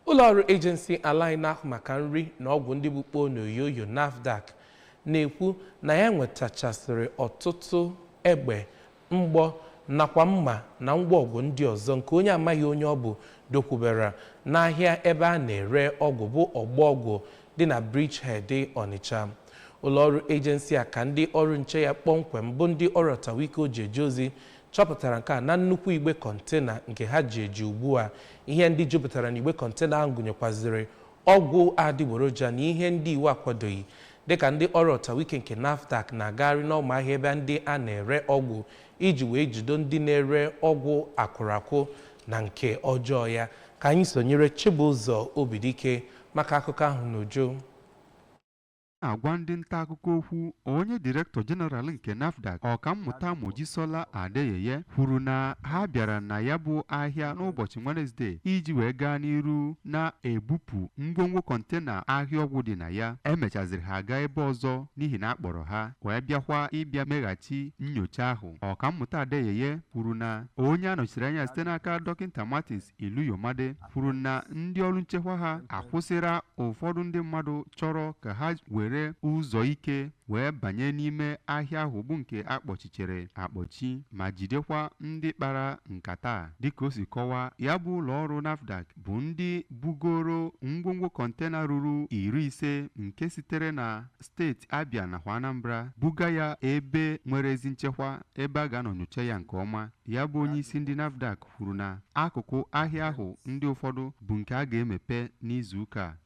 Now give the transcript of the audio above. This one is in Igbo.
Ụlọọrụ agency ala na-ahụ maka nri na ọgwụ ndị bukpo n'oyoyo NAFDAC na-ekwu na ya nwetachasịrị ọtụtụ egbe mgbọ nakwa mma na ngwa ọgwụ ndị ọzọ nke onye amaghị onye ọ bụ dokwubara n'ahịa ebe a na-ere ọgwụ bụ Ogbo ọgwụ dị na Bridgehead Onitsha. Ụlọọrụ agency a ka ndị ọrụ nche ya kpọmkwem bụ ndị ọrụ Tawiko ji eje ozi chọpụtara nke a na nnukwu igbe kọntena nke ha ji eji ugbu a. Ihe ndị jupụtara n'igbe kọntena ahụ gụnyekwaziri ọgwụ adịgboroja na ihe ndị iwu akwadoghị, dịka ndị ọrụ Tawiko nke NAFDAC na-agagharị n'ọma ahịa ebe ndị a na-ere ọgwụ iji wee jido ndị na-ere ọgwụ akwụrakwụ na nke ọjọọ ya. Ka anyị sonyere Chibụzọ Obidike maka akụkọ ahụ n'uju. Agwa ndị nta akụkọ okwu onye Director General nke NAFDAC Ọkammụta Mojisola Adeyeye kwuru na ha bịara na ya bụ ahịa n'ụbọchị Wednesday iji wee gaa n'iru na-ebupụ ngwongwo kọntena ahịa ọgwụ dị na ya. Emechaziri ha gaa ebe ọzọ n'ihi na akpọrọ ha wee bịakwa ịbịa meghachi nyocha ahụ. Ọkammụta Adeyeye kwuru na onye anọchiri anya site n'aka Dọkịta Martins Iluyomade kwuru na ndị ọrụ nchekwa ha akwụsịra ụfọdụ ndị mmadụ chọrọ ka ha were ụzọ ike wee banye n'ime ahịa ahụ bụ nke akpọchichere akpọchi ma jidekwa ndị kpara nkata. Dịka o si kọwaa, ya bụ ụlọ ọrụ NAFDAC bụ ndị bugoro ngwongwo kọntena ruru 50 nke sitere na steeti Abia nakwa Anambra buga ya ebe nwere ezi nchekwa ebe a ga-anọ nyocha ya nke ọma. Ya bụ onye isi ndị NAFDAC kwuru na akụkụ ahịa ahụ ndị ụfọdụ bụ nke a ga-emepe n'izu ụka.